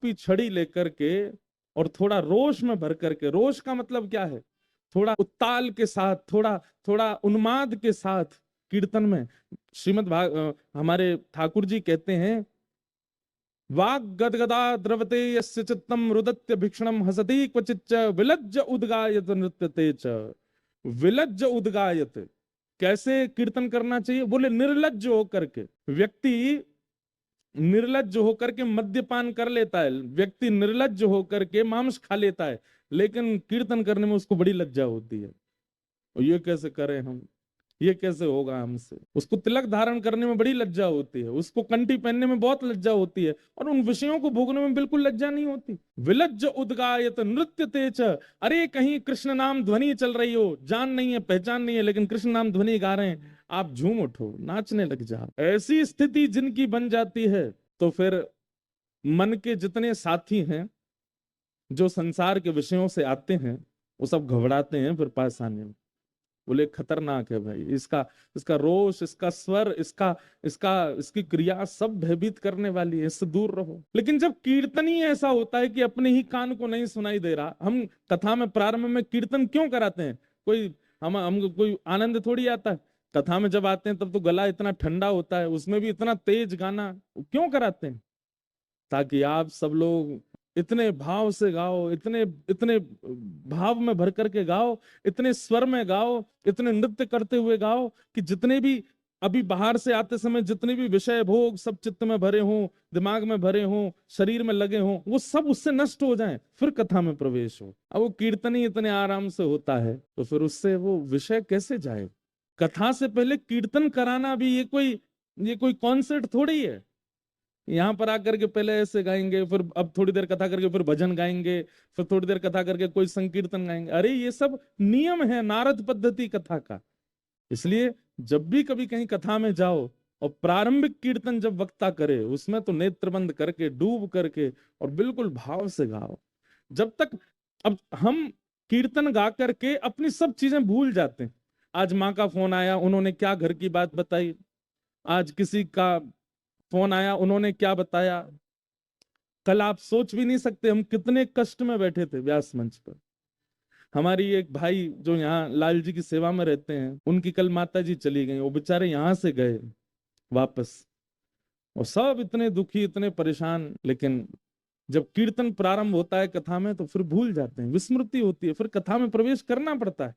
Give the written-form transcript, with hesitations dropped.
खुरपी छड़ी लेकर के और थोड़ा रोष में भर करके, रोष का मतलब क्या है, थोड़ा उत्ताल के साथ, थोड़ा थोड़ा उन्माद के साथ कीर्तन में हमारे ठाकुर जी कहते हैं, वाग गदगदा द्रवते यस्य चित्तम रुदत्य भिक्षणम हसति क्वचिच्च विलज्ज उद्गायत नृत्यते च। विलज्ज उद्गायत, कैसे कीर्तन करना चाहिए, बोले निर्लज्ज होकर के। व्यक्ति निर्लज्ज होकर के मद्यपान कर लेता है, व्यक्ति निर्लज्ज होकर के मांस खा लेता है, लेकिन कीर्तन करने में उसको बड़ी लज्जा होती है। और ये कैसे करें हम, ये कैसे होगा हमसे। उसको तिलक धारण करने में बड़ी लज्जा होती है, उसको कंठी पहनने में बहुत लज्जा होती है, और उन विषयों को भोगने में बिल्कुल लज्जा नहीं होती। विलज्ज उद्गायत नृत्य तेज, अरे कहीं कृष्ण नाम ध्वनि चल रही हो, जान नहीं है पहचान नहीं है, लेकिन कृष्ण नाम ध्वनि गा रहे हैं, आप झूम उठो, नाचने लग जाओ। ऐसी स्थिति जिनकी बन जाती है, तो फिर मन के जितने साथी हैं जो संसार के विषयों से आते हैं, वो सब घबराते हैं फिर पास आने में। बोले खतरनाक है भाई, इसका इसका रोष, इसका स्वर, इसकी क्रिया सब भयभीत करने वाली है, इससे दूर रहो। लेकिन जब कीर्तन ही ऐसा होता है कि अपने ही कान को नहीं सुनाई दे रहा, हम कथा में प्रारंभ में कीर्तन क्यों कराते हैं, कोई हम कोई आनंद थोड़ी आता है। कथा में जब आते हैं तब तो गला इतना ठंडा होता है, उसमें भी इतना तेज गाना क्यों कराते हैं, ताकि आप सब लोग इतने भाव से गाओ, इतने इतने भाव में भर करके गाओ, इतने स्वर में गाओ, इतने नृत्य करते हुए गाओ कि जितने भी अभी बाहर से आते समय जितने भी विषय भोग सब चित्त में भरे हों, दिमाग में भरे हों, शरीर में लगे हों, वो सब उससे नष्ट हो जाएं, फिर कथा में प्रवेश हो। अब वो कीर्तन ही इतने आराम से होता है, तो फिर उससे वो विषय कैसे जाए। कथा से पहले कीर्तन कराना भी ये कोई कॉन्सर्ट थोड़ी है। यहाँ पर आकर के पहले ऐसे गाएंगे, फिर अब थोड़ी देर कथा करके फिर भजन गाएंगे, फिर थोड़ी देर कथा करके कोई संकीर्तन गाएंगे। अरे ये सब नियम है नारद पद्धति कथा का। इसलिए जब भी कभी कहीं कथा में जाओ और प्रारंभिक कीर्तन जब वक्ता करे, उसमें तो नेत्र बंद करके, डूब करके और बिल्कुल भाव से गाओ। जब तक अब हम कीर्तन गा करके अपनी सब चीजें भूल जाते हैं। आज माँ का फोन आया, उन्होंने क्या घर की बात बताई, आज किसी का फोन आया, उन्होंने क्या बताया। कल आप सोच भी नहीं सकते हम कितने कष्ट में बैठे थे व्यास मंच पर। हमारी एक भाई जो यहाँ लाल जी की सेवा में रहते हैं, उनकी कल माता जी चली गई, वो बेचारे यहाँ से गए वापस, और सब इतने दुखी, इतने परेशान। लेकिन जब कीर्तन प्रारंभ होता है कथा में, तो फिर भूल जाते हैं, विस्मृति होती है, फिर कथा में प्रवेश करना पड़ता है।